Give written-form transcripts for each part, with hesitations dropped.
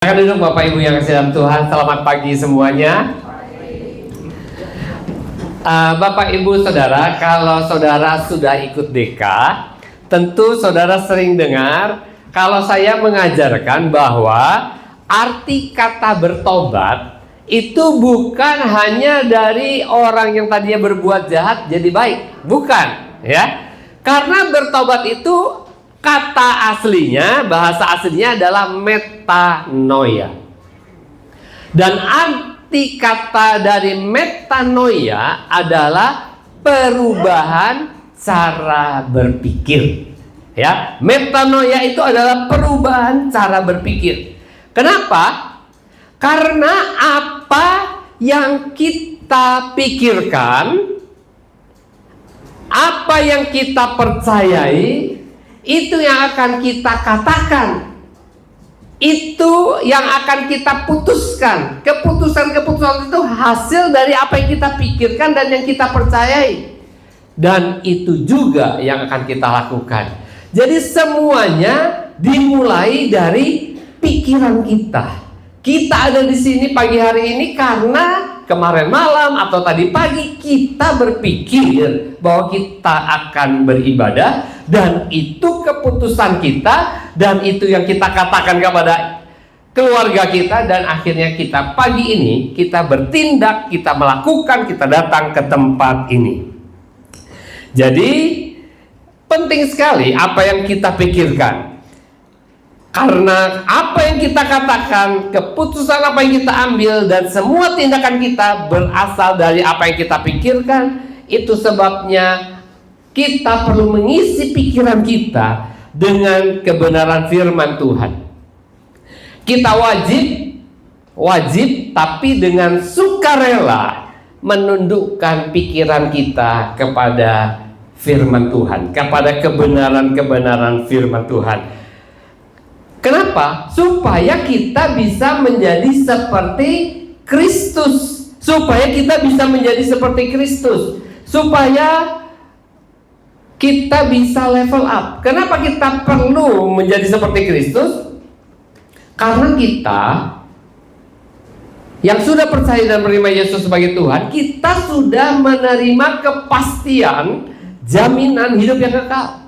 Silakan duduk Bapak Ibu yang kasih dalam Tuhan. Selamat pagi semuanya. Bapak Ibu Saudara, kalau saudara sudah ikut DK, tentu saudara sering dengar kalau saya mengajarkan bahwa arti kata bertobat itu bukan hanya dari orang yang tadinya berbuat jahat jadi baik, bukan ya. Karena bertobat itu kata aslinya, bahasa aslinya adalah metanoia. Dan arti kata dari metanoia adalah perubahan cara berpikir. Ya, metanoia itu adalah perubahan cara berpikir. Kenapa? Karena apa yang kita pikirkan, apa yang kita percayai, itu yang akan kita katakan, itu yang akan kita putuskan. Keputusan-keputusan itu hasil dari apa yang kita pikirkan dan yang kita percayai, dan itu juga yang akan kita lakukan. Jadi semuanya dimulai dari pikiran kita. Kita ada di sini pagi hari ini karena kemarin malam atau tadi pagi kita berpikir bahwa kita akan beribadah, dan itu keputusan kita, dan itu yang kita katakan kepada keluarga kita, dan akhirnya kita pagi ini kita bertindak, kita melakukan, kita datang ke tempat ini. Jadi penting sekali apa yang kita pikirkan. Karena apa yang kita katakan, keputusan apa yang kita ambil, dan semua tindakan kita berasal dari apa yang kita pikirkan. Itu sebabnya kita perlu mengisi pikiran kita dengan kebenaran firman Tuhan. Kita wajib tapi dengan sukarela menundukkan pikiran kita kepada firman Tuhan, kepada kebenaran-kebenaran firman Tuhan. Kenapa? Supaya kita bisa menjadi seperti Kristus. Supaya kita bisa menjadi seperti Kristus. Supaya kita bisa level up. Kenapa kita perlu menjadi seperti Kristus? Karena kita yang sudah percaya dan menerima Yesus sebagai Tuhan, kita sudah menerima kepastian, jaminan hidup yang kekal.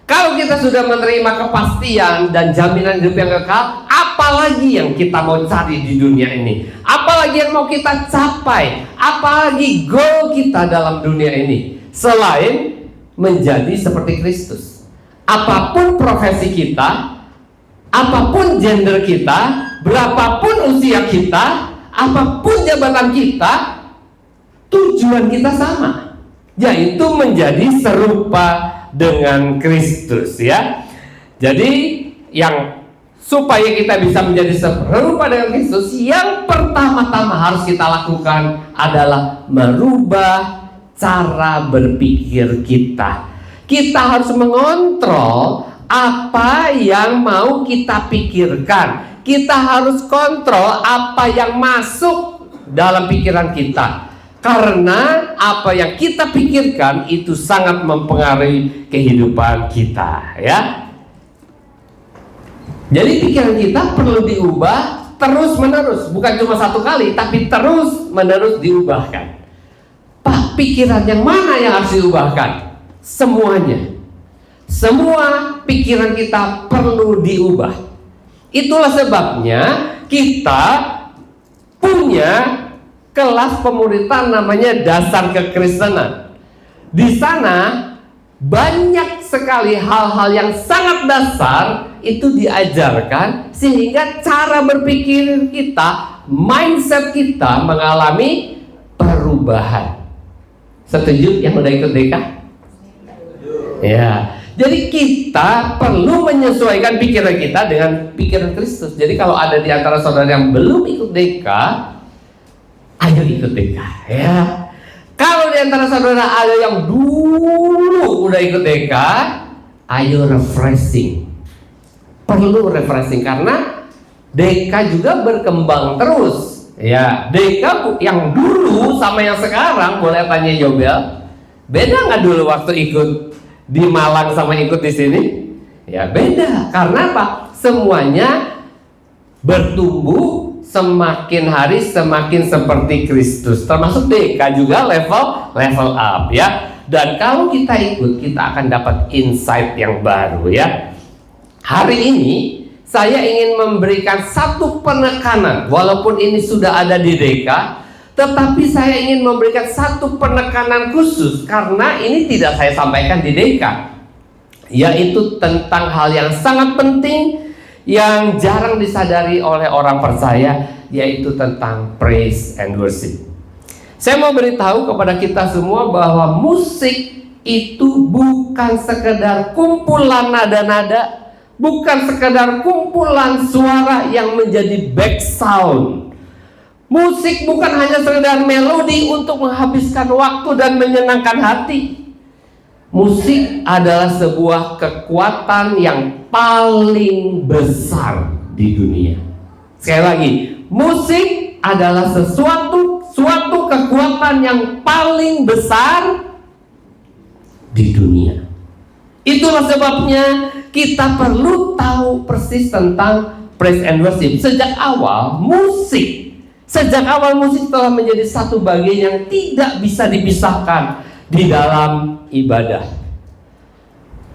Kalau kita sudah menerima kepastian dan jaminan hidup yang kekal, apalagi yang kita mau cari di dunia ini? Apalagi yang mau kita capai? Apalagi goal kita dalam dunia ini selain menjadi seperti Kristus? Apapun profesi kita, apapun gender kita, berapapun usia kita, apapun jabatan kita, tujuan kita sama, yaitu menjadi serupa dengan Kristus, ya. Jadi yang supaya kita bisa menjadi serupa dengan Kristus, yang pertama-tama harus kita lakukan adalah merubah cara berpikir kita. Kita harus mengontrol apa yang mau kita pikirkan. Kita harus kontrol apa yang masuk dalam pikiran kita. Karena apa yang kita pikirkan itu sangat mempengaruhi kehidupan kita, ya. Jadi pikiran kita perlu diubah terus-menerus, bukan cuma satu kali, tapi terus-menerus diubahkan. Pak, pikiran yang mana yang harus diubahkan? Semuanya. Semua pikiran kita perlu diubah. Itulah sebabnya kita punya kelas pemuritan namanya Dasar Kekristenan. Di sana banyak sekali hal-hal yang sangat dasar itu diajarkan, sehingga cara berpikir kita, mindset kita mengalami perubahan. Setuju yang udah ikut DK? Ya. Jadi kita perlu menyesuaikan pikiran kita dengan pikiran Kristus. Jadi kalau ada di antara saudara yang belum ikut DK, ayo ikut DK, ya. Kalau di antara saudara ada yang dulu udah ikut DK, ayo refreshing. Perlu refreshing karena DK juga berkembang terus, ya. DK yang dulu sama yang sekarang, boleh tanya Yobel, beda nggak dulu waktu ikut di Malang sama ikut di sini? Ya beda. Karena apa? Semuanya bertumbuh semakin hari semakin seperti Kristus. Termasuk DK juga level up ya. Dan kalau kita ikut, kita akan dapat insight yang baru ya. Hari ini saya ingin memberikan satu penekanan, walaupun ini sudah ada di DK, tetapi saya ingin memberikan satu penekanan khusus karena ini tidak saya sampaikan di DK, yaitu tentang hal yang sangat penting yang jarang disadari oleh orang percaya, yaitu tentang praise and worship. Saya mau beritahu kepada kita semua bahwa musik itu bukan sekedar kumpulan nada-nada, bukan sekedar kumpulan suara yang menjadi back sound. Musik bukan hanya sekedar melodi untuk menghabiskan waktu dan menyenangkan hati. Musik adalah sebuah kekuatan yang paling besar di dunia. Sekali lagi, musik adalah suatu kekuatan yang paling besar di dunia. Itulah sebabnya kita perlu tahu persis tentang praise and worship. Sejak awal musik telah menjadi satu bagian yang tidak bisa dipisahkan di dalam ibadah.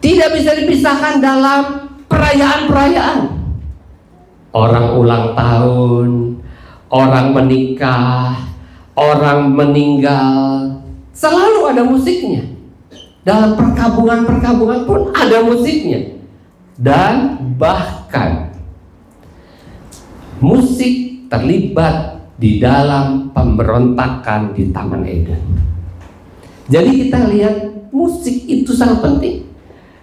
Tidak bisa dipisahkan dalam perayaan-perayaan. Orang ulang tahun, orang menikah, orang meninggal, selalu ada musiknya. Dalam perkabungan-perkabungan pun ada musiknya. Dan bahkan musik terlibat di dalam pemberontakan di Taman Eden. Jadi kita lihat musik itu sangat penting.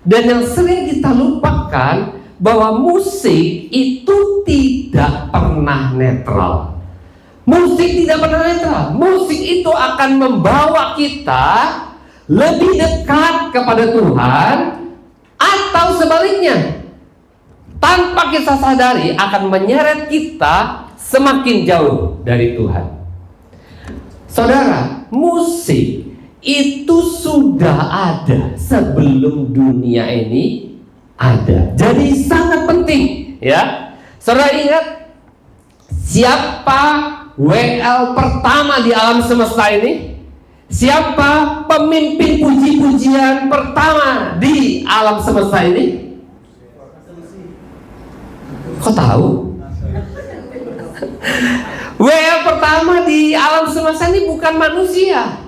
Dan yang sering kita lupakan bahwa musik itu tidak pernah netral. Musik tidak pernah netral. Musik itu akan membawa kita lebih dekat kepada Tuhan, atau sebaliknya, tanpa kita sadari akan menyeret kita semakin jauh dari Tuhan. Saudara, musik itu sudah ada sebelum dunia ini ada. Jadi sangat penting ya. Saudara ingat siapa WL pertama di alam semesta ini? Siapa pemimpin puji-pujian pertama di alam semesta ini? Kok tahu? WL pertama di alam semesta ini bukan manusia,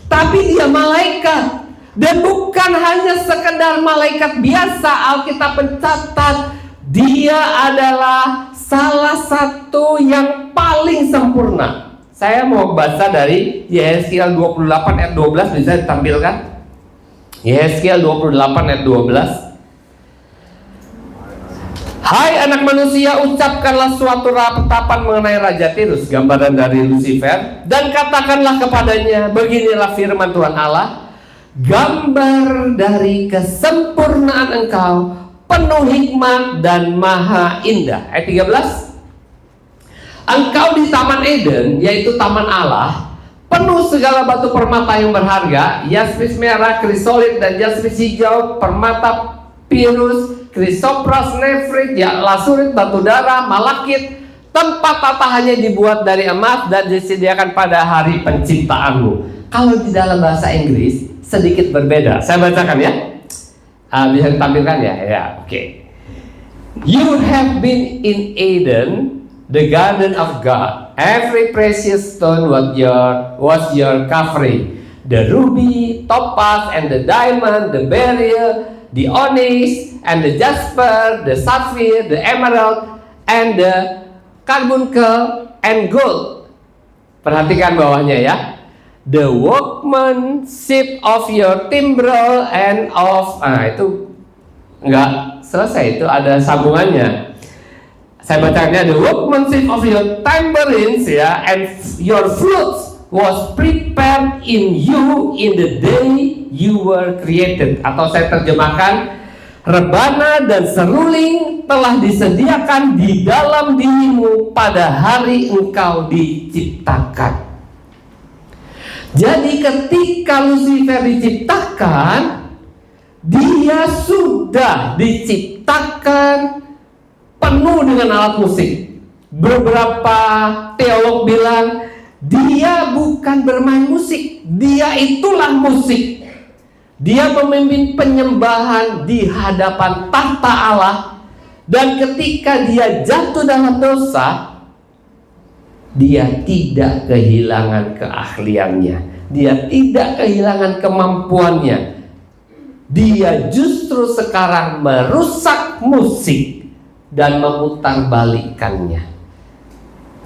tapi dia malaikat. Dan bukan hanya sekedar malaikat biasa. Alkitab mencatat dia adalah salah satu yang paling sempurna. Saya mau baca dari Yehezkiel 28 ayat 12, bisa ditampilkan? Yehezkiel 28 ayat 12. Hai anak manusia, ucapkanlah suatu ratapan mengenai Raja Tirus, gambaran dari Lucifer, dan katakanlah kepadanya, beginilah firman Tuhan Allah, gambar dari kesempurnaan engkau, penuh hikmat dan maha indah. Ayat 13. Engkau di Taman Eden, yaitu Taman Allah, penuh segala batu permata yang berharga, yaspis merah, krisolit dan yaspis hijau, permata pirus, krisopras, nefrit, lasurit, batu darah, malakit. Tempat tatahannya dibuat dari emas dan disediakan pada hari penciptaanmu. Kalau di dalam bahasa Inggris sedikit berbeda. Saya bacakan ya. Bisa ditampilkan ya? Ya, oke. You have been in Eden, the garden of God. Every precious stone was your covering. The ruby, topaz, and the diamond, the beryl, the onyx, and the jasper, the sapphire, the emerald, and the carbuncle, and gold. Perhatikan bawahnya ya. The workmanship of your timbrel and of... itu enggak selesai, itu ada sambungannya. Saya bacanya, the workmanship of your tambourines ya, and your flutes was prepared in you in the day you were created. Atau saya terjemahkan, rebana dan seruling telah disediakan di dalam dirimu pada hari engkau diciptakan. Jadi ketika Lucifer diciptakan, dia sudah diciptakan penuh dengan alat musik. beberapa teolog bilang dia bukan bermain musik, dia itulah musik. Dia memimpin penyembahan di hadapan tahta Allah, dan ketika dia jatuh dalam dosa, dia tidak kehilangan keahliannya, dia tidak kehilangan kemampuannya. Dia justru sekarang merusak musik dan memutarbalikkannya.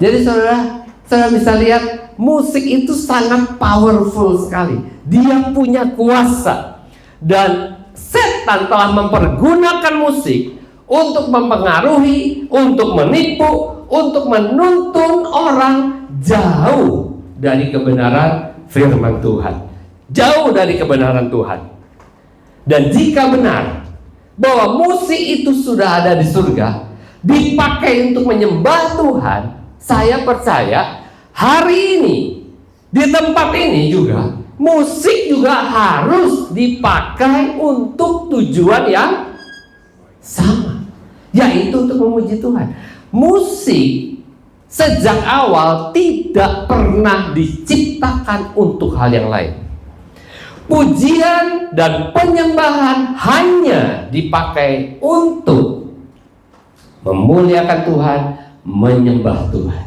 Jadi saudara bisa lihat musik itu sangat powerful sekali. Dia punya kuasa, dan setan telah mempergunakan musik untuk mempengaruhi, untuk menipu, untuk menuntun orang jauh dari kebenaran firman Tuhan, jauh dari kebenaran Tuhan. Dan jika benar bahwa musik itu sudah ada di surga, dipakai untuk menyembah Tuhan, saya percaya hari ini di tempat ini juga musik juga harus dipakai untuk tujuan yang sama, yaitu untuk memuji Tuhan. Musik sejak awal tidak pernah diciptakan untuk hal yang lain. Pujian dan penyembahan hanya dipakai untuk memuliakan Tuhan, menyembah Tuhan.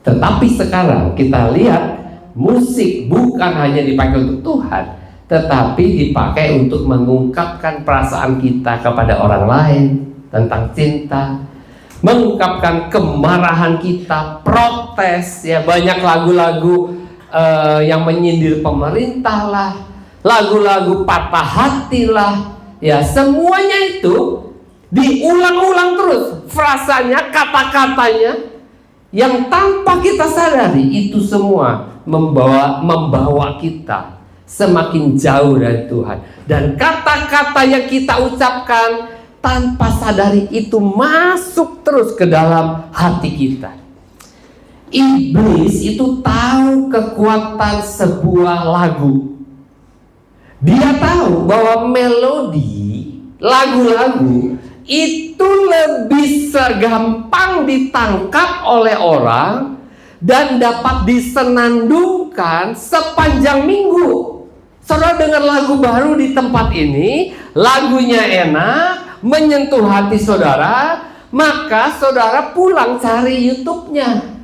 Tetapi sekarang kita lihat musik bukan hanya dipakai untuk Tuhan, tetapi dipakai untuk mengungkapkan perasaan kita kepada orang lain tentang cinta, mengungkapkan kemarahan kita, protes. Ya, banyak lagu-lagu yang menyindir pemerintah lah, lagu-lagu patah hati lah. Ya, semuanya itu diulang-ulang terus frasanya, kata-katanya, yang tanpa kita sadari itu semua membawa kita semakin jauh dari Tuhan. Dan kata-kata yang kita ucapkan tanpa sadari itu masuk terus ke dalam hati kita. Iblis itu tahu kekuatan sebuah lagu. Dia tahu bahwa melodi lagu-lagu itu lebih segampang ditangkap oleh orang dan dapat disenandungkan sepanjang minggu. Saudara dengar lagu baru di tempat ini, lagunya enak, menyentuh hati saudara, maka saudara pulang cari YouTube-nya.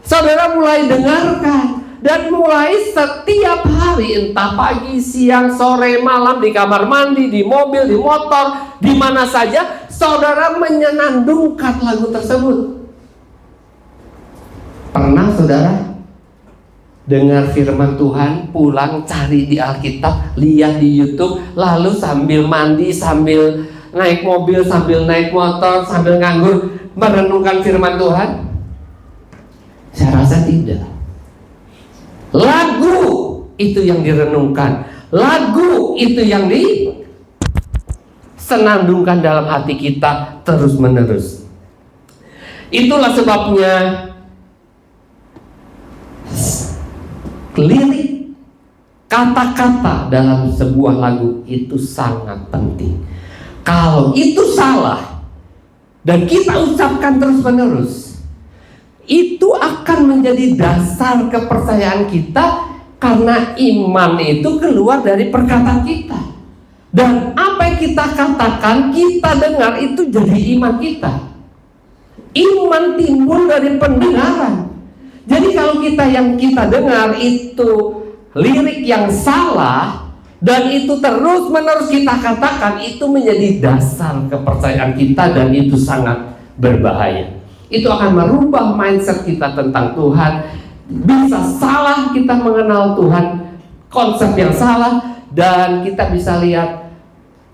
Saudara mulai dengarkan dan mulai setiap hari, entah pagi, siang, sore, malam, di kamar mandi, di mobil, di motor, di mana saja, saudara menyenandungkan lagu tersebut. Pernah saudara dengar firman Tuhan, pulang cari di Alkitab, lihat di YouTube, lalu sambil mandi, sambil naik mobil, sambil naik motor, sambil nganggur merenungkan firman Tuhan? Saya rasa tidak. Lagu itu yang direnungkan, lagu itu yang disenandungkan dalam hati kita terus menerus. Itulah sebabnya lirik, kata-kata dalam sebuah lagu itu sangat penting. Kalau itu salah dan kita ucapkan terus menerus, itu akan menjadi dasar kepercayaan kita, karena iman itu keluar dari perkataan kita. Dan apa yang kita katakan, kita dengar, itu jadi iman kita. Iman timbul dari pendengaran. Jadi kalau yang kita dengar itu lirik yang salah, dan itu terus menerus kita katakan, itu menjadi dasar kepercayaan kita, dan itu sangat berbahaya. Itu akan merubah mindset kita tentang Tuhan. Bisa salah kita mengenal Tuhan, konsep yang salah, dan kita bisa lihat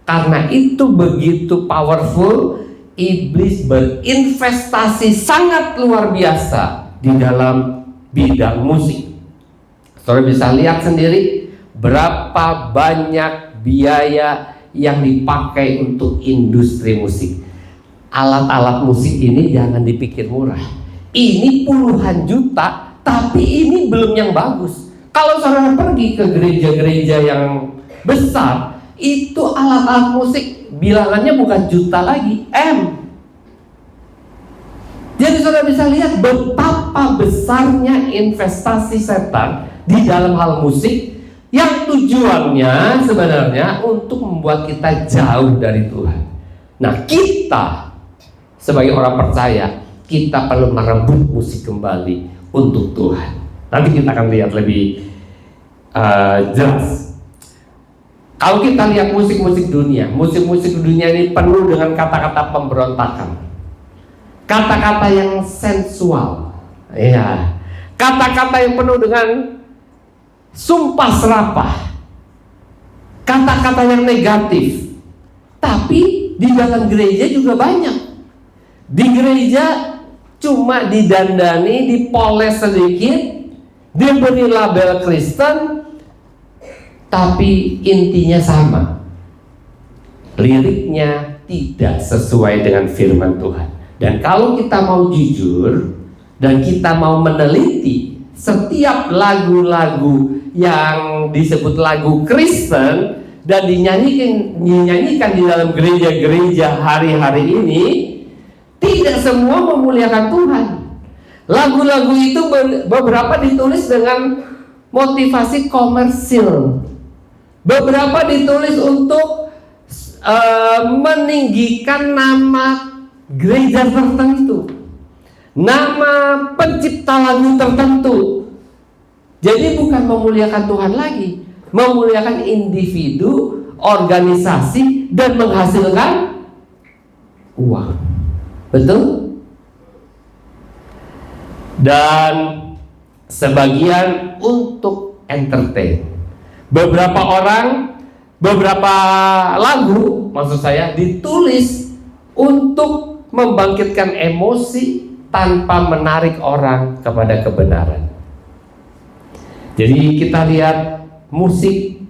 karena itu begitu powerful, iblis berinvestasi sangat luar biasa di dalam bidang musik. Saudara bisa lihat sendiri berapa banyak biaya yang dipakai untuk industri musik. Alat-alat musik ini jangan dipikir murah. Ini puluhan juta, tapi ini belum yang bagus. Kalau saudara pergi ke gereja-gereja yang besar, itu alat-alat musik bilangannya bukan juta lagi, M. Jadi saudara bisa lihat betapa besarnya investasi setan di dalam hal musik, yang tujuannya sebenarnya untuk membuat kita jauh dari Tuhan. Nah, kita sebagai orang percaya, kita perlu merebut musik kembali untuk Tuhan. Nanti kita akan lihat lebih jelas. Kalau kita lihat musik-musik dunia, musik-musik dunia ini penuh dengan kata-kata pemberontakan, kata-kata yang sensual, ya, kata-kata yang penuh dengan sumpah serapah, kata-kata yang negatif. Tapi di dalam gereja juga banyak. Di gereja cuma didandani, dipoles sedikit, diberi label Kristen, tapi intinya sama. Liriknya tidak sesuai dengan firman Tuhan. Dan kalau kita mau jujur dan kita mau meneliti setiap lagu-lagu yang disebut lagu Kristen dan dinyanyikan di dalam gereja-gereja hari-hari ini, tidak semua memuliakan Tuhan. Lagu-lagu itu beberapa ditulis dengan motivasi komersil, beberapa ditulis untuk meninggikan nama gereja tertentu, nama pencipta lagu tertentu. Jadi bukan memuliakan Tuhan lagi, memuliakan individu, organisasi, dan menghasilkan uang. Betul? Dan sebagian untuk entertain. Beberapa lagu maksud saya ditulis untuk membangkitkan emosi tanpa menarik orang kepada kebenaran. Jadi kita lihat musik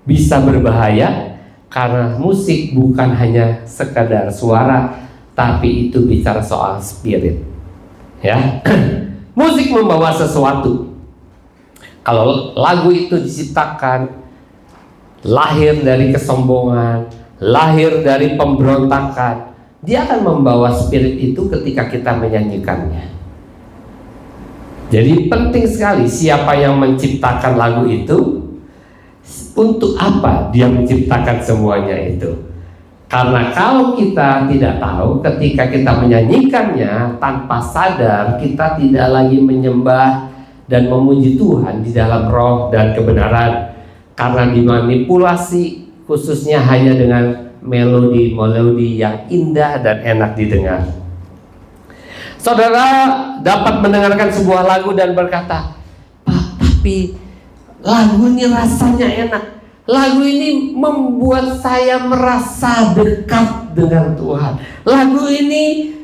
bisa berbahaya karena musik bukan hanya sekadar suara, tapi itu bicara soal spirit. Ya, musik membawa sesuatu. Kalau lagu itu diciptakan lahir dari kesombongan, lahir dari pemberontakan, dia akan membawa spirit itu ketika kita menyanyikannya. Jadi penting sekali siapa yang menciptakan lagu itu, untuk apa dia menciptakan semuanya itu. Karena kalau kita tidak tahu, ketika kita menyanyikannya tanpa sadar, kita tidak lagi menyembah dan memuji Tuhan di dalam roh dan kebenaran, karena dimanipulasi khususnya hanya dengan melodi-melodi yang indah dan enak didengar. Saudara dapat mendengarkan sebuah lagu dan berkata, "Pak, tapi lagu ini rasanya enak. Lagu ini membuat saya merasa dekat dengan Tuhan. Lagu ini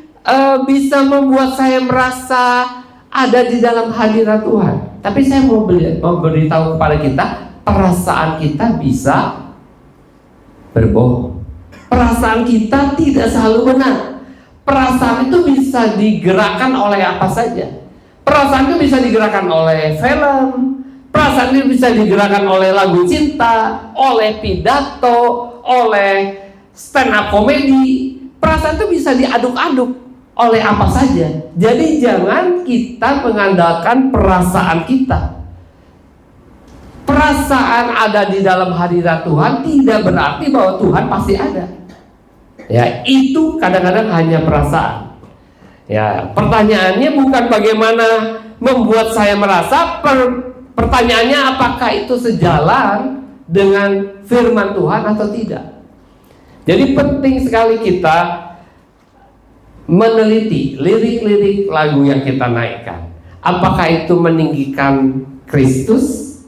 bisa membuat saya merasa ada di dalam hadirat Tuhan." Tapi saya mau beritahu kepada kita, perasaan kita bisa berbohong. Perasaan kita tidak selalu benar. Perasaan itu bisa digerakkan oleh apa saja. Perasaan itu bisa digerakkan oleh film, perasaan itu bisa digerakkan oleh lagu cinta, oleh pidato, oleh stand up comedy. Perasaan itu bisa diaduk-aduk oleh apa saja. Jadi jangan kita mengandalkan perasaan kita. Perasaan ada di dalam hadirat Tuhan tidak berarti bahwa Tuhan pasti ada. Ya, itu kadang-kadang hanya perasaan. Ya, pertanyaannya bukan bagaimana membuat saya merasa, pertanyaannya apakah itu sejalan dengan firman Tuhan atau tidak. Jadi penting sekali kita meneliti lirik-lirik lagu yang kita naikkan. Apakah itu meninggikan Kristus,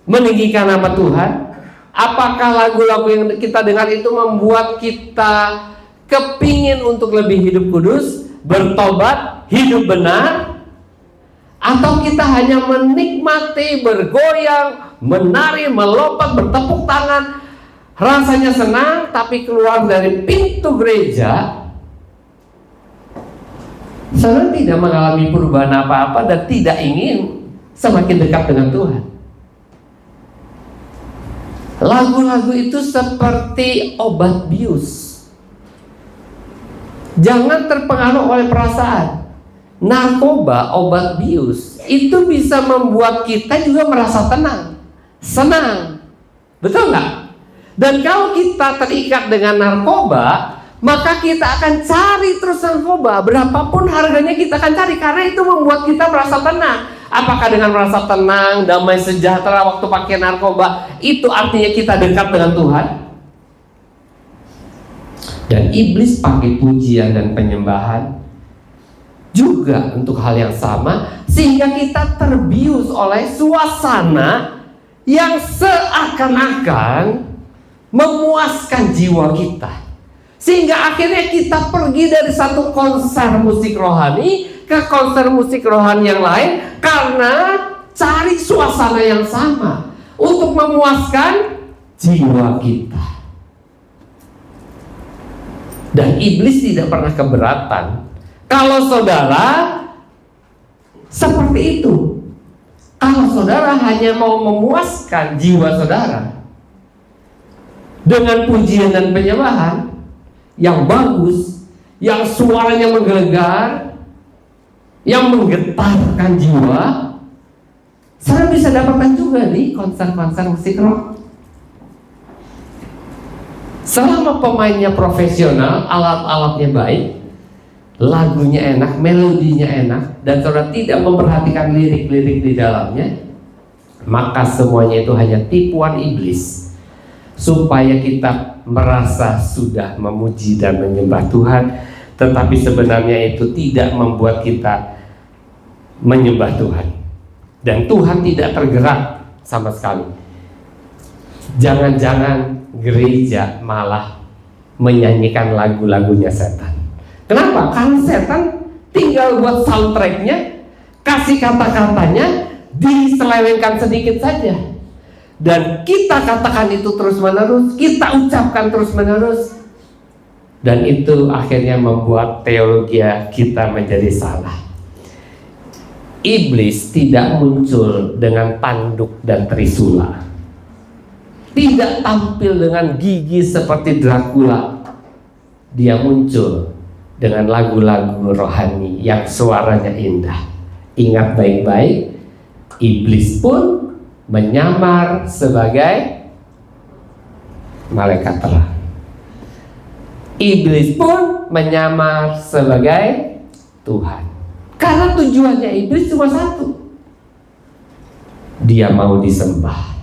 meninggikan nama Tuhan? Apakah lagu-lagu yang kita dengar itu membuat kita kepingin untuk lebih hidup kudus, bertobat, hidup benar? Atau kita hanya menikmati, bergoyang, menari, melompat, bertepuk tangan, rasanya senang, tapi keluar dari pintu gereja saudara tidak mengalami perubahan apa-apa dan tidak ingin semakin dekat dengan Tuhan. Lagu-lagu itu seperti obat bius. Jangan terpengaruh oleh perasaan. Narkoba, obat bius, itu bisa membuat kita juga merasa tenang, senang. Betul nggak? Dan kalau kita terikat dengan narkoba, maka kita akan cari terus narkoba. Berapapun harganya kita akan cari, karena itu membuat kita merasa tenang. Apakah dengan merasa tenang, damai, sejahtera waktu pakai narkoba, itu artinya kita dekat dengan Tuhan? Dan iblis pakai pujian dan penyembahan juga untuk hal yang sama, sehingga kita terbius oleh suasana yang seakan-akan memuaskan jiwa kita, sehingga akhirnya kita pergi dari satu konser musik rohani ke konser musik rohani yang lain karena cari suasana yang sama untuk memuaskan jiwa kita. Dan iblis tidak pernah keberatan kalau saudara seperti itu. Kalau saudara hanya mau memuaskan jiwa saudara dengan pujian dan penyembahan yang bagus, yang suaranya menggelegar, yang menggetarkan jiwa, saudara bisa dapatkan juga di konser-konser musik rock. Selama pemainnya profesional, alat-alatnya baik, lagunya enak, melodinya enak, dan saudara tidak memperhatikan lirik-lirik di dalamnya, maka semuanya itu hanya tipuan iblis supaya kita merasa sudah memuji dan menyembah Tuhan, tetapi sebenarnya itu tidak membuat kita menyembah Tuhan, dan Tuhan tidak tergerak sama sekali. Jangan-jangan gereja malah menyanyikan lagu-lagunya setan. Kenapa? Karena setan tinggal buat soundtracknya, kasih kata-katanya, diselewengkan sedikit saja, dan kita katakan itu terus-menerus, kita ucapkan terus-menerus, dan itu akhirnya membuat teologi kita menjadi salah. Iblis tidak muncul dengan tanduk dan trisula, tidak tampil dengan gigi seperti Dracula. Dia muncul dengan lagu-lagu rohani yang suaranya indah. Ingat baik-baik, iblis pun menyamar sebagai malaikat terang. Iblis pun menyamar sebagai Tuhan. Karena tujuannya iblis cuma satu, dia mau disembah.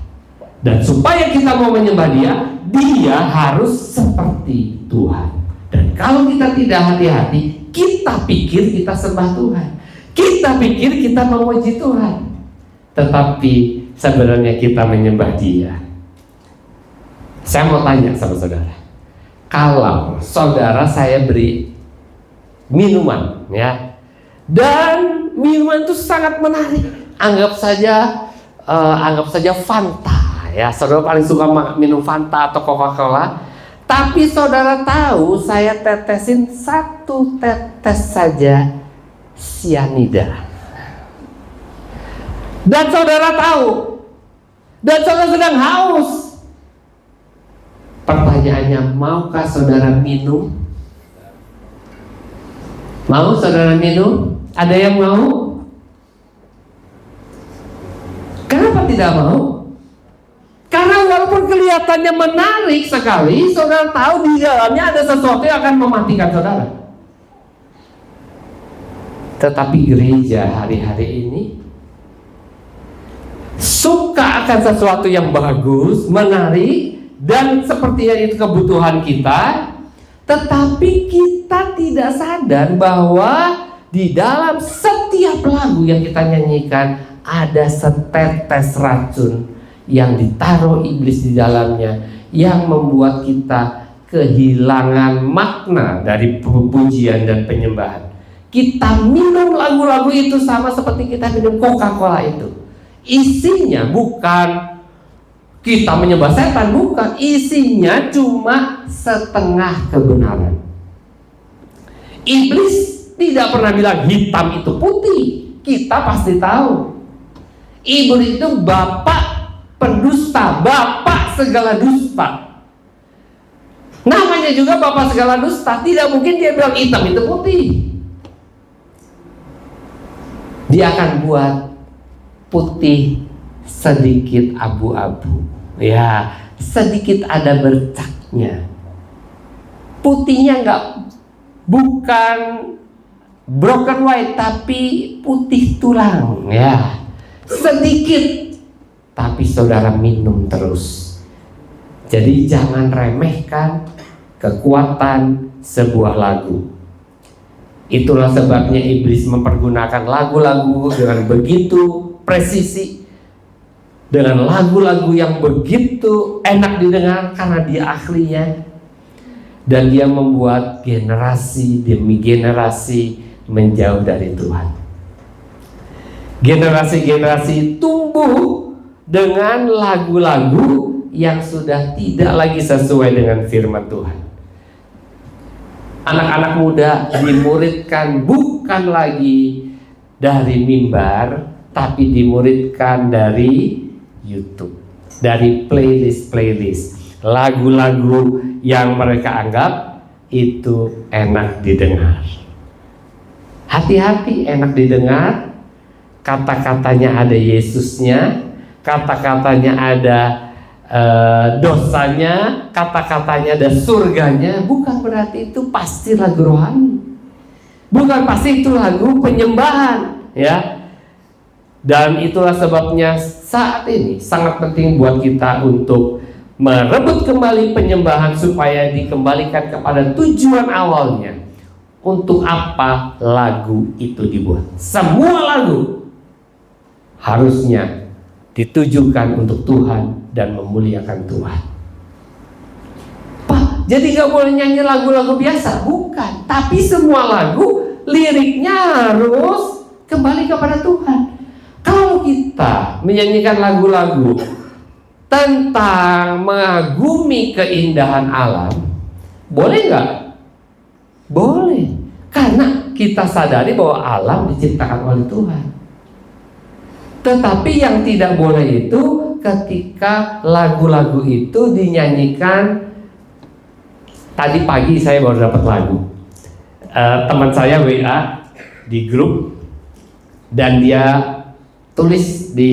Dan supaya kita mau menyembah dia, dia harus seperti Tuhan. Dan kalau kita tidak hati-hati, kita pikir kita sembah Tuhan, kita pikir kita memuji Tuhan, tetapi sebenarnya kita menyembah dia. Saya mau tanya sama saudara, kalau saudara saya beri minuman, ya, dan minuman itu sangat menarik, anggap saja Fanta, ya, saudara paling suka minum Fanta atau Coca-Cola, tapi saudara tahu saya tetesin 1 tetes saja sianida, dan saudara tahu, dan saudara sedang haus. Pertanyaannya, maukah saudara minum? Mau saudara minum? Ada yang mau? Kenapa tidak mau? Karena walaupun kelihatannya menarik sekali, saudara tahu di dalamnya ada sesuatu yang akan mematikan saudara. Tetapi gereja hari-hari ini suka akan sesuatu yang bagus, menarik, dan sepertinya itu kebutuhan kita, tetapi kita tidak sadar bahwa di dalam setiap lagu yang kita nyanyikan ada setetes racun yang ditaruh iblis di dalamnya, yang membuat kita kehilangan makna dari pujian dan penyembahan. Kita minum lagu-lagu itu sama seperti kita minum Coca-Cola itu. Isinya bukan kita menyembah setan, bukan. Isinya cuma setengah kebenaran. Iblis tidak pernah bilang hitam itu putih. Kita pasti tahu. Iblis itu bapak pendusta, bapak segala dusta. Namanya juga bapak segala dusta. Tidak mungkin dia bilang hitam itu putih. Dia akan buat putih sedikit abu-abu, ya, sedikit ada bercaknya. Putihnya bukan broken white, tapi putih tulang, ya, sedikit. Tapi saudara minum terus. Jadi jangan remehkan kekuatan sebuah lagu. Itulah sebabnya iblis mempergunakan lagu-lagu dengan begitu presisi, dengan lagu-lagu yang begitu enak didengar karena dia ahlinya. Dan dia membuat generasi demi generasi menjauh dari Tuhan. Generasi-generasi tumbuh dengan lagu-lagu yang sudah tidak lagi sesuai dengan firman Tuhan. Anak-anak muda dimuridkan bukan lagi dari mimbar, tapi dimuridkan dari YouTube, dari playlist lagu-lagu yang mereka anggap itu enak didengar. Hati-hati, enak didengar, kata-katanya ada Yesusnya, kata-katanya ada dosanya, kata-katanya ada surganya. Bukan berarti itu pasti lagu rohani, bukan pasti itu lagu penyembahan, ya. Dan itulah sebabnya saat ini sangat penting buat kita untuk merebut kembali penyembahan supaya dikembalikan kepada tujuan awalnya. Untuk apa lagu itu dibuat? Semua lagu harusnya ditujukan untuk Tuhan dan memuliakan Tuhan. Pak, jadi gak boleh nyanyi lagu-lagu biasa? Bukan, tapi semua lagu liriknya harus kembali kepada Tuhan. Kalau kita menyanyikan lagu-lagu tentang mengagumi keindahan alam, boleh nggak? Boleh, karena kita sadari bahwa alam diciptakan oleh Tuhan. Tetapi yang tidak boleh itu ketika lagu-lagu itu dinyanyikan. Tadi pagi saya baru dapat lagu, teman saya WA di grup, dan dia tulis di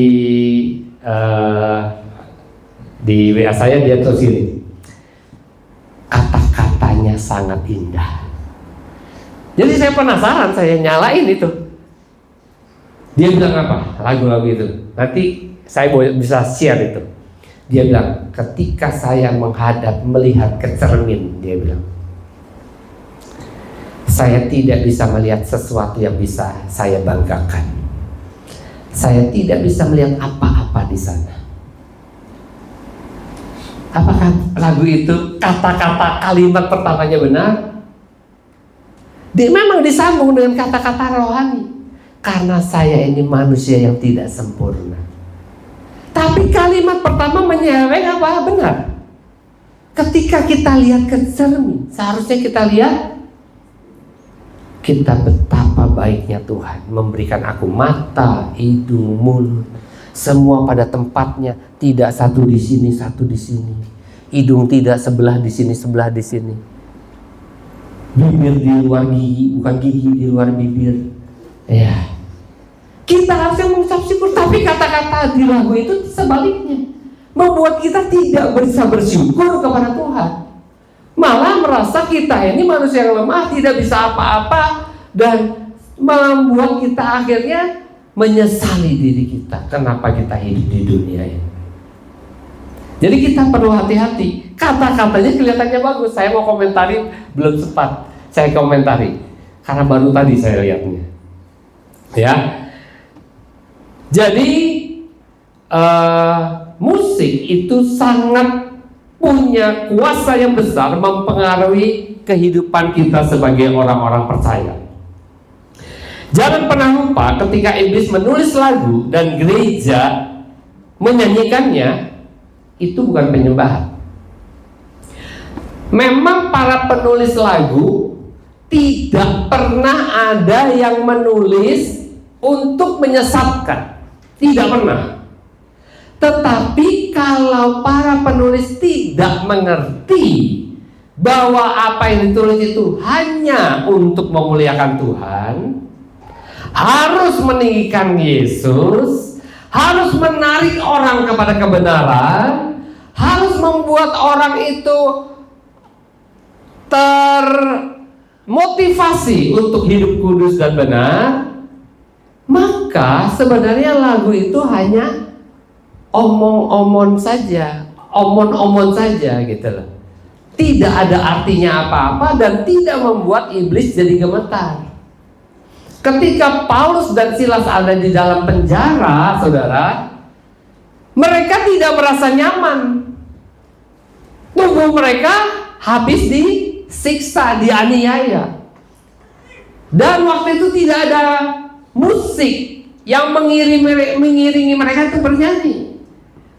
WA saya, dia tulis gini, kata-katanya sangat indah. Jadi saya penasaran, saya nyalain itu. Dia bilang apa? Lagu-lagu itu. Nanti saya bisa share itu. Dia bilang, ketika saya melihat ke cermin, dia bilang, saya tidak bisa melihat sesuatu yang bisa saya banggakan. Saya tidak bisa melihat apa-apa di sana. Apakah lagu itu kata-kata kalimat pertamanya benar? Dia memang disambung dengan kata-kata rohani. Karena saya ini manusia yang tidak sempurna. Tapi kalimat pertama menyeleweng apa? Benar. Ketika kita lihat ke cermin, seharusnya kita lihat, kita betapa baiknya Tuhan memberikan aku mata, hidung, mulut, semua pada tempatnya, tidak satu di sini, satu di sini. Hidung tidak sebelah di sini, sebelah di sini. Bibir di luar gigi, bukan gigi di luar bibir. Ya. Kita harusnya mengucap syukur, tapi kata-kata di lagu itu sebaliknya membuat kita tidak bisa bersyukur kepada Tuhan. Malah merasa kita ini manusia yang lemah, tidak bisa apa-apa, dan membuat kita akhirnya menyesali diri kita. Kenapa kita hidup di dunia ini? Jadi kita perlu hati-hati. Kata-katanya kelihatannya bagus. Saya mau komentari, belum sempat saya komentari karena baru tadi saya lihatnya. Ya. Jadi musik itu sangat punya kuasa yang besar mempengaruhi kehidupan kita sebagai orang-orang percaya. Jangan pernah lupa ketika iblis menulis lagu dan gereja menyanyikannya, itu bukan penyembahan. Memang para penulis lagu tidak pernah ada yang menulis untuk menyesatkan. Tidak pernah. Tetapi kalau para penulis tidak mengerti bahwa apa yang ditulis itu hanya untuk memuliakan Tuhan, harus meninggikan Yesus, harus menarik orang kepada kebenaran, harus membuat orang itu termotivasi untuk hidup kudus dan benar, maka sebenarnya lagu itu hanya omong-omong saja, omong-omong saja gitu loh. Tidak ada artinya apa-apa dan tidak membuat iblis jadi gemetar. Ketika Paulus dan Silas ada di dalam penjara, saudara, mereka tidak merasa nyaman. Tubuh mereka habis disiksa, dianiaya. Dan waktu itu tidak ada musik yang mengiringi mereka itu bernyanyi.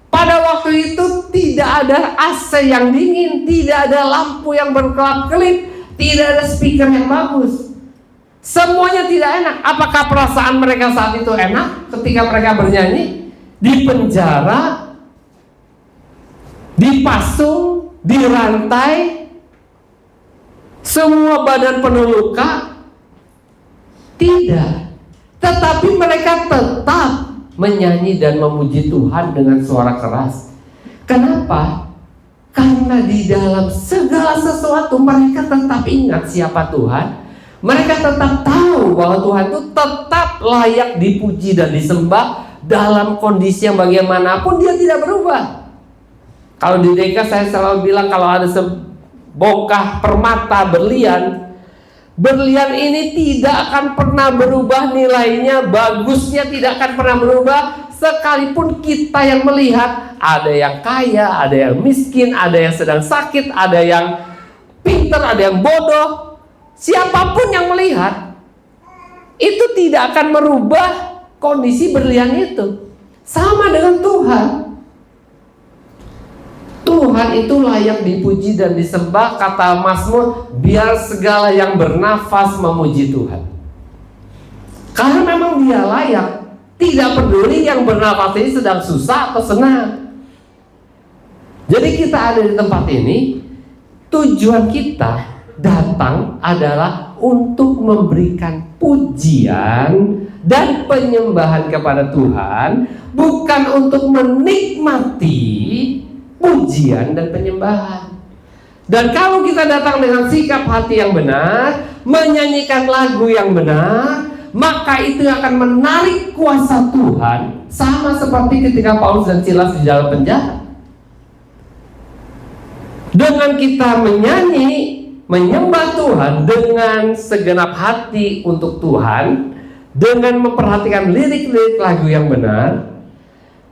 Pada waktu itu tidak ada AC yang dingin, tidak ada lampu yang berkelap-kelip, tidak ada speaker yang bagus. Semuanya tidak enak. Apakah perasaan mereka saat itu enak ketika mereka bernyanyi? Di penjara, dipasung, dirantai, semua badan penuh luka? Tidak. Tetapi mereka tetap menyanyi dan memuji Tuhan dengan suara keras. Kenapa? Karena di dalam segala sesuatu mereka tetap ingat siapa Tuhan. Mereka tetap tahu bahwa Tuhan itu tetap layak dipuji dan disembah dalam kondisi yang bagaimanapun. Dia tidak berubah. Kalau di DK saya selalu bilang, kalau ada sebongkah permata berlian, berlian ini tidak akan pernah berubah nilainya, bagusnya tidak akan pernah berubah. Sekalipun kita yang melihat, ada yang kaya, ada yang miskin, ada yang sedang sakit, ada yang pintar, ada yang bodoh. Siapapun yang melihat, itu tidak akan merubah kondisi berlian itu. Sama dengan Tuhan. Tuhan itu layak dipuji dan disembah. Kata Mazmur, biar segala yang bernafas memuji Tuhan. Karena memang dia layak. Tidak peduli yang bernafas ini sedang susah atau senang. Jadi kita ada di tempat ini, tujuan kita datang adalah untuk memberikan pujian dan penyembahan kepada Tuhan, bukan untuk menikmati pujian dan penyembahan. Dan kalau kita datang dengan sikap hati yang benar, menyanyikan lagu yang benar, maka itu akan menarik kuasa Tuhan. Sama seperti ketika Paulus dan Silas di dalam penjara. Dengan kita menyanyi, menyembah Tuhan dengan segenap hati untuk Tuhan, dengan memperhatikan lirik-lirik lagu yang benar,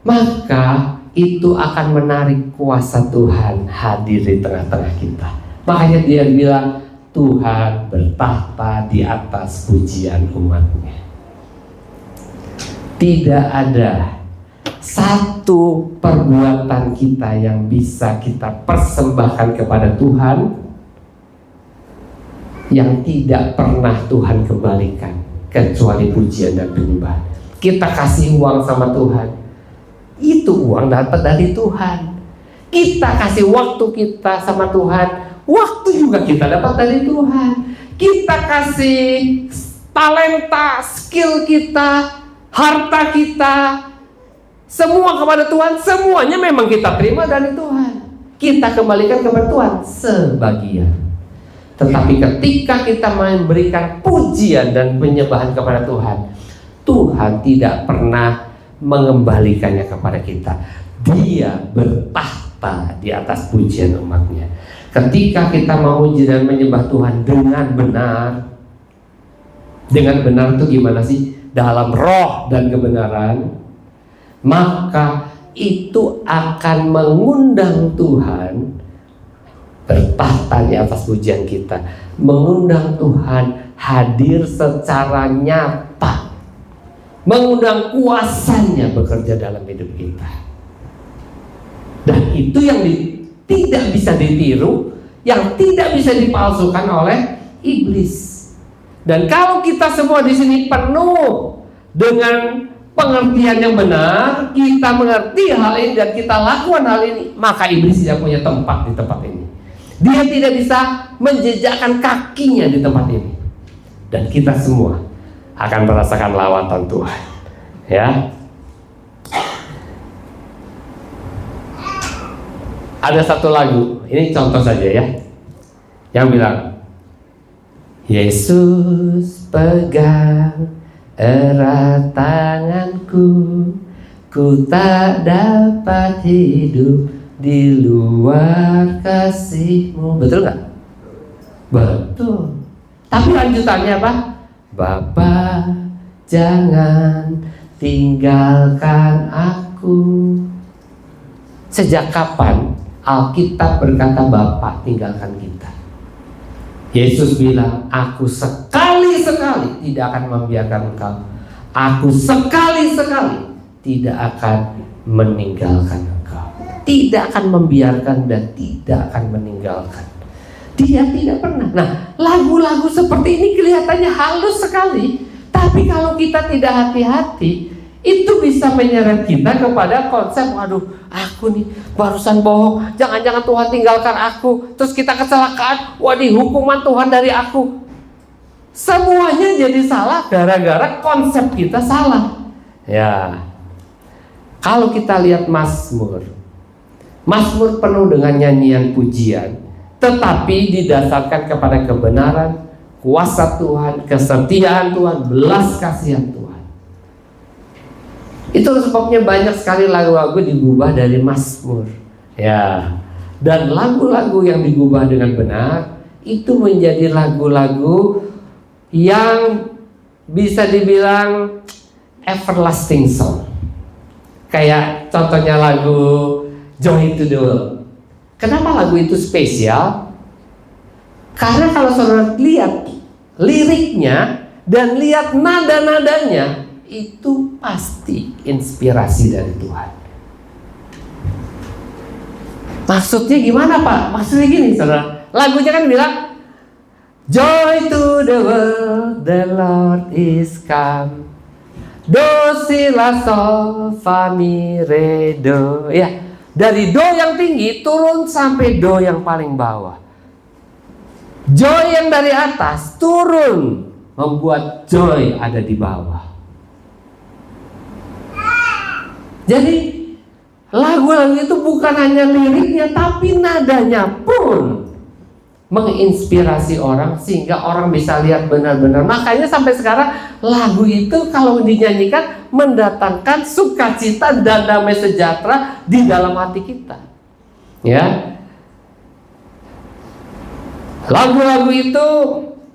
maka itu akan menarik kuasa Tuhan hadir di tengah-tengah kita. Makanya dia bilang, Tuhan bertahta di atas pujian umatnya. Tidak ada satu perbuatan kita yang bisa kita persembahkan kepada Tuhan yang tidak pernah Tuhan kembalikan, kecuali pujian dan penyembahan. Kita kasih uang sama Tuhan, itu uang dapat dari Tuhan. Kita kasih waktu kita sama Tuhan, waktu juga kita dapat dari Tuhan. Kita kasih talenta, skill kita, harta kita, semua kepada Tuhan. Semuanya memang kita terima dari Tuhan. Kita kembalikan kepada Tuhan sebagian. Tetapi ketika kita memberikan pujian dan penyembahan kepada Tuhan, Tuhan tidak pernah mengembalikannya kepada kita. Dia bertahta di atas pujian umatnya. Ketika kita memuji dan menyembah Tuhan dengan benar itu gimana sih? Dalam roh dan kebenaran, maka itu akan mengundang Tuhan bertahta di atas pujian kita, mengundang Tuhan hadir secara nyata, mengundang kuasanya bekerja dalam hidup kita. Dan itu yang tidak bisa ditiru, yang tidak bisa dipalsukan oleh iblis. Dan kalau kita semua di sini penuh dengan pengertian yang benar, kita mengerti hal ini dan kita lakukan hal ini, maka iblis tidak punya tempat di tempat ini. Dia tidak bisa menjejakkan kakinya di tempat ini. Dan kita semua akan merasakan lawatan Tuhan. Ya. Ada satu lagu, ini contoh saja ya, yang bilang, Yesus pegang erat tanganku, ku tak dapat hidup di luar kasih-Mu. Betul nggak? Betul. Tapi lanjutannya apa? Bapa, jangan tinggalkan aku. Sejak kapan Alkitab berkata Bapa tinggalkan kita? Yesus bilang, aku sekali-sekali tidak akan membiarkan engkau. Aku sekali-sekali tidak akan meninggalkan engkau. Tidak akan membiarkan dan tidak akan meninggalkan. Dia tidak pernah. Nah, lagu-lagu seperti ini kelihatannya halus sekali, tapi kalau kita tidak hati-hati, itu bisa menyeret kita kepada konsep, waduh, aku nih barusan bohong, jangan-jangan Tuhan tinggalkan aku, terus kita kecelakaan, waduh, hukuman Tuhan dari aku. Semuanya jadi salah gara-gara konsep kita salah. Ya, kalau kita lihat Mazmur penuh dengan nyanyian pujian, tetapi didasarkan kepada kebenaran, kuasa Tuhan, kesetiaan Tuhan, belas kasihan Tuhan. Itu sebabnya banyak sekali lagu-lagu digubah dari Mazmur. Ya. Dan lagu-lagu yang digubah dengan benar itu menjadi lagu-lagu yang bisa dibilang everlasting song. Kayak contohnya lagu Joy to the World. Kenapa lagu itu spesial? Karena kalau saudara lihat liriknya dan lihat nada-nadanya, itu pasti inspirasi dari Tuhan. Maksudnya gimana Pak? Maksudnya gini saudara, lagunya kan bilang, Joy to the world, the Lord is come, do si la sol fa mi re do. Ya, dari do yang tinggi turun sampai do yang paling bawah. Joy yang dari atas turun membuat joy ada di bawah. Jadi lagu-lagu itu bukan hanya liriknya, tapi nadanya pun menginspirasi orang sehingga orang bisa lihat benar-benar. Makanya sampai sekarang lagu itu kalau dinyanyikan mendatangkan sukacita dan damai sejahtera di dalam hati kita. Ya. Lagu-lagu itu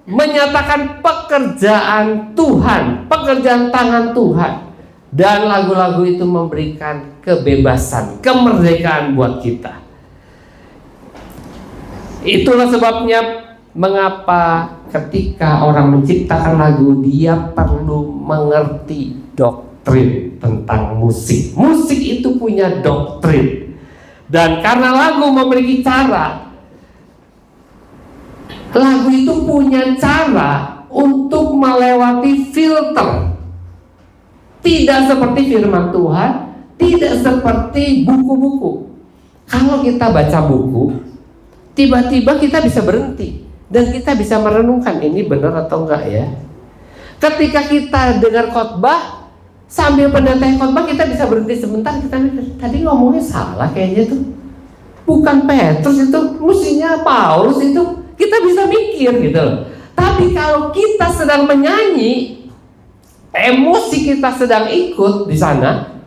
menyatakan pekerjaan Tuhan, pekerjaan tangan Tuhan. Dan lagu-lagu itu memberikan kebebasan, kemerdekaan buat kita. Itulah sebabnya mengapa ketika orang menciptakan lagu, dia perlu mengerti doktrin tentang musik. Musik itu punya doktrin. Dan karena lagu memiliki cara, lagu itu punya cara untuk melewati filter. Tidak seperti firman Tuhan, tidak seperti buku-buku. Kalau kita baca buku, tiba-tiba kita bisa berhenti dan kita bisa merenungkan ini benar atau enggak ya. Ketika kita dengar khotbah, sambil pendamping khotbah kita bisa berhenti sebentar, kita mikir, tadi ngomongnya salah kayaknya tuh. Bukan Petrus itu, mestinya Paulus itu. Kita bisa mikir gitu loh. Tapi kalau kita sedang menyanyi, emosi kita sedang ikut di sana,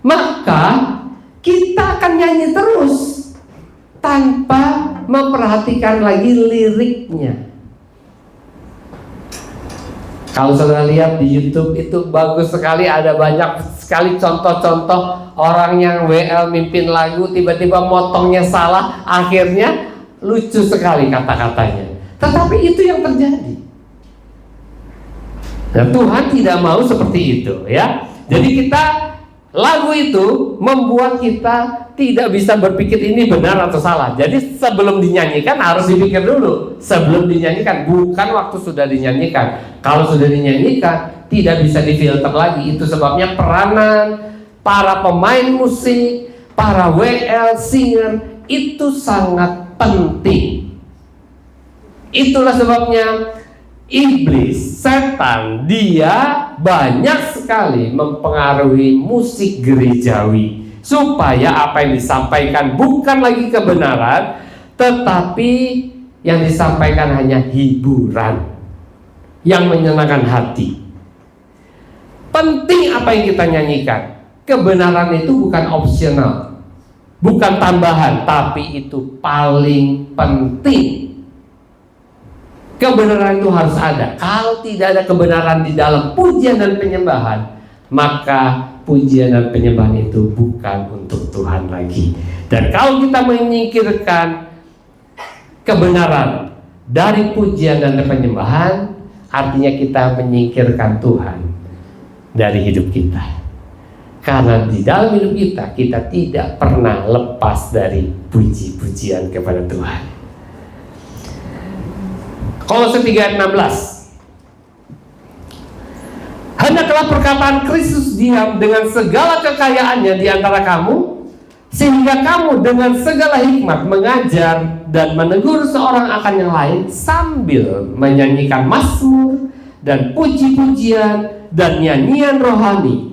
maka kita akan nyanyi terus tanpa memperhatikan lagi liriknya. Kalau saudara lihat di YouTube itu bagus sekali, ada banyak sekali contoh-contoh orang yang WL mimpin lagu tiba-tiba motongnya salah, akhirnya lucu sekali kata-katanya. Tetapi itu yang terjadi. Nah, Tuhan tidak mau seperti itu ya. Jadi lagu itu membuat kita tidak bisa berpikir ini benar atau salah. Jadi sebelum dinyanyikan harus dipikir dulu. Sebelum dinyanyikan, bukan waktu sudah dinyanyikan. Kalau sudah dinyanyikan tidak bisa difilter lagi. Itu sebabnya peranan para pemain musik, para WL singer itu sangat penting. Itulah sebabnya iblis, setan, dia banyak sekali mempengaruhi musik gerejawi supaya apa yang disampaikan bukan lagi kebenaran, tetapi yang disampaikan hanya hiburan yang menyenangkan hati. Penting apa yang kita nyanyikan. Kebenaran itu bukan opsional, bukan tambahan, tapi itu paling penting. Kebenaran itu harus ada. Kalau tidak ada kebenaran di dalam pujian dan penyembahan, maka pujian dan penyembahan itu bukan untuk Tuhan lagi. Dan kalau kita menyingkirkan kebenaran dari pujian dan penyembahan, artinya kita menyingkirkan Tuhan dari hidup kita. Karena di dalam hidup kita, kita tidak pernah lepas dari puji-pujian kepada Tuhan. Kolose 3 ayat 16. Hendaklah perkataan Kristus diam dengan segala kekayaannya di antara kamu, sehingga kamu dengan segala hikmat mengajar dan menegur seorang akan yang lain sambil menyanyikan mazmur dan puji-pujian dan nyanyian rohani.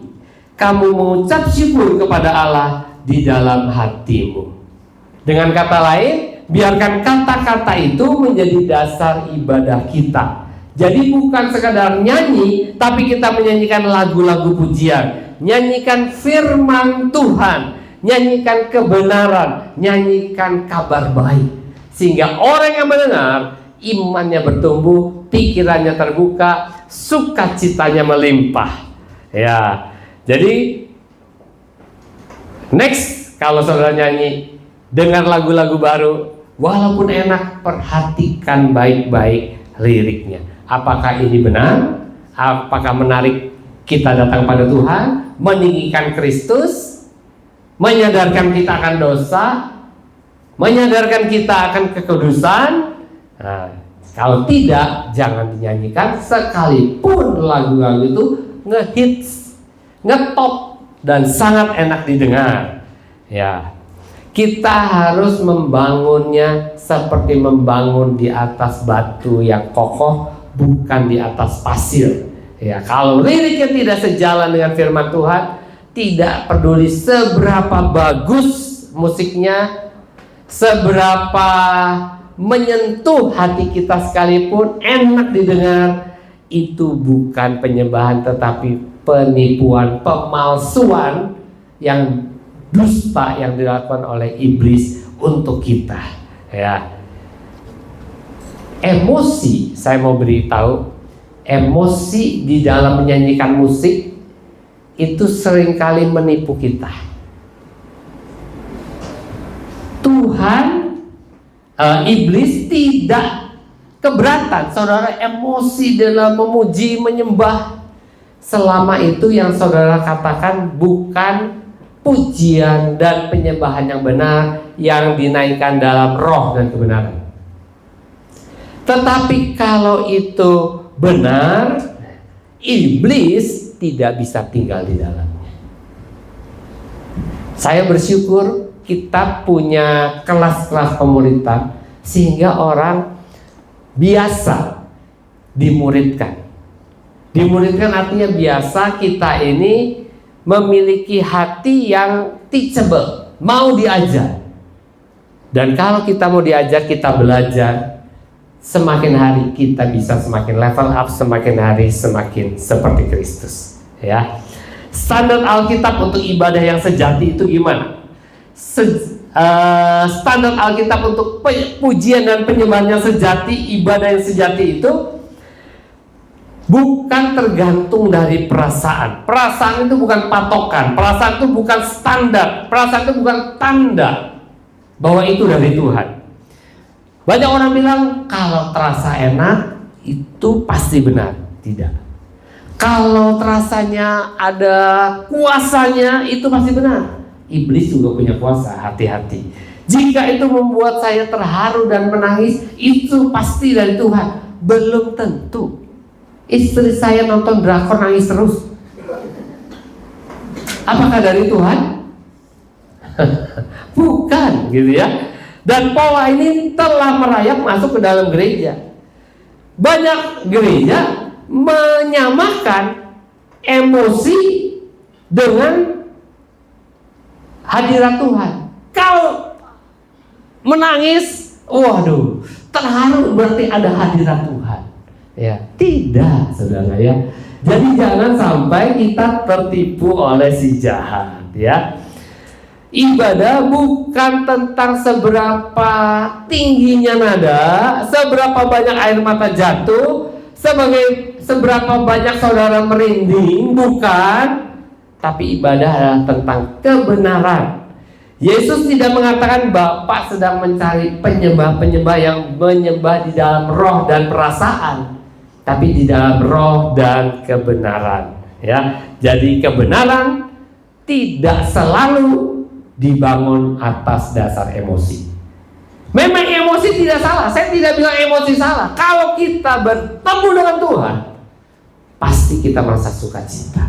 Kamu mengucap syukur kepada Allah di dalam hatimu. Dengan kata lain, biarkan kata-kata itu menjadi dasar ibadah kita. Jadi bukan sekadar nyanyi, tapi kita menyanyikan lagu-lagu pujian, nyanyikan firman Tuhan, nyanyikan kebenaran, nyanyikan kabar baik, sehingga orang yang mendengar imannya bertumbuh, pikirannya terbuka, sukacitanya melimpah. Ya, jadi next kalau saudara nyanyi, dengar lagu-lagu baru, walaupun enak, perhatikan baik-baik liriknya. Apakah ini benar? Apakah menarik kita datang pada Tuhan, meninggikan Kristus, menyadarkan kita akan dosa, menyadarkan kita akan kekudusan? Nah, kalau tidak, jangan dinyanyikan, sekalipun lagu-lagu itu ngehits, ngetop, dan sangat enak didengar. Ya, kita harus membangunnya seperti membangun di atas batu yang kokoh, bukan di atas pasir. Ya, kalau liriknya tidak sejalan dengan firman Tuhan, tidak peduli seberapa bagus musiknya, seberapa menyentuh hati kita sekalipun, enak didengar, itu bukan penyembahan tetapi penipuan, pemalsuan yang dusta yang dilakukan oleh iblis untuk kita. Ya, emosi, saya mau beritahu, emosi di dalam menyanyikan musik itu seringkali menipu kita. Tuhan, iblis tidak keberatan saudara emosi dalam memuji, menyembah, selama itu yang saudara katakan bukan pujian dan penyembahan yang benar, yang dinaikkan dalam roh dan kebenaran. Tetapi kalau itu benar, iblis tidak bisa tinggal di dalamnya. Saya bersyukur kita punya kelas-kelas pemuritan sehingga orang biasa dimuridkan. Dimuridkan artinya biasa kita ini memiliki hati yang teachable, mau diajar. Dan kalau kita mau diajar, kita belajar. Semakin hari kita bisa semakin level up, semakin hari semakin seperti Kristus. Ya, standar Alkitab untuk ibadah yang sejati itu gimana? Standar Alkitab untuk pujian dan penyembahan yang sejati, ibadah yang sejati itu bukan tergantung dari perasaan. Perasaan itu bukan patokan, perasaan itu bukan standar, perasaan itu bukan tanda bahwa itu dari Tuhan. Banyak orang bilang kalau terasa enak itu pasti benar. Tidak. Kalau terasanya ada kuasanya itu pasti benar. Iblis juga punya kuasa, hati-hati. Jika itu membuat saya terharu dan menangis, itu pasti dari Tuhan. Belum tentu. Istri saya nonton drakor nangis terus. Apakah dari Tuhan? Bukan, gitu ya. Dan pola ini telah merayap masuk ke dalam gereja. Banyak gereja menyamakan emosi dengan hadirat Tuhan. Kalau menangis, waduh, terharu berarti ada hadirat Tuhan. Ya, tidak, saudara ya. Jadi jangan sampai kita tertipu oleh si jahat, ya. Ibadah bukan tentang seberapa tingginya nada, seberapa banyak air mata jatuh, seberapa banyak saudara merinding, bukan. Tapi ibadah adalah tentang kebenaran. Yesus tidak mengatakan Bapa sedang mencari penyembah-penyembah yang menyembah di dalam roh dan perasaan, tapi di dalam roh dan kebenaran. Ya, jadi kebenaran tidak selalu dibangun atas dasar emosi. Memang emosi tidak salah, saya tidak bilang emosi salah. Kalau kita bertemu dengan Tuhan, pasti kita merasa sukacita.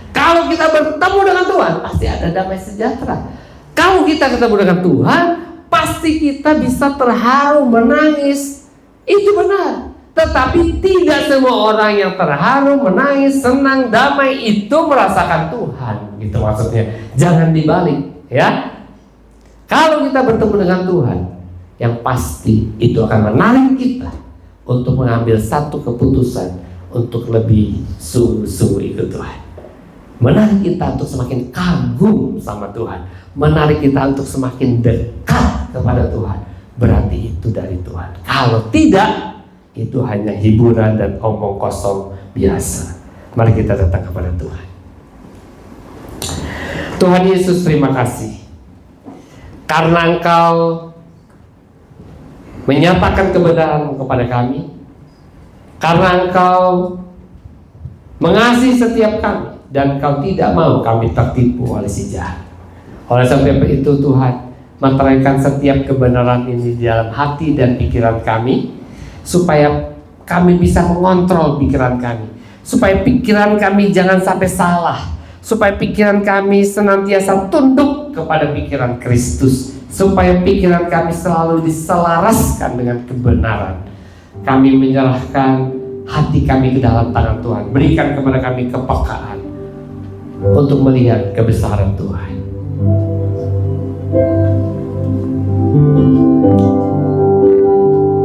Kalau kita bertemu dengan Tuhan, pasti ada damai sejahtera. Kalau kita ketemu dengan Tuhan, pasti kita bisa terharu, menangis. Itu benar. Tetapi tidak semua orang yang terharu, menangis, senang, damai itu merasakan Tuhan. Gitu maksudnya. Jangan dibalik, ya. Kalau kita bertemu dengan Tuhan, yang pasti itu akan menarik kita untuk mengambil satu keputusan untuk lebih sungguh-sungguh ikut Tuhan. Menarik kita untuk semakin kagum sama Tuhan, menarik kita untuk semakin dekat kepada Tuhan. Berarti itu dari Tuhan. Kalau tidak, itu hanya hiburan dan omong kosong biasa. Mari kita datang kepada Tuhan. Tuhan Yesus, terima kasih karena Engkau menyatakan kebenaran kepada kami, karena Engkau mengasihi setiap kami, dan Engkau tidak mau kami tertipu oleh si jahat. Oleh sebab itu Tuhan, meteraikan setiap kebenaran ini di dalam hati dan pikiran kami, supaya kami bisa mengontrol pikiran kami, supaya pikiran kami jangan sampai salah, supaya pikiran kami senantiasa tunduk kepada pikiran Kristus, supaya pikiran kami selalu diselaraskan dengan kebenaran. Kami menyerahkan hati kami ke dalam tangan Tuhan. Berikan kepada kami kepekaan untuk melihat kebesaran Tuhan.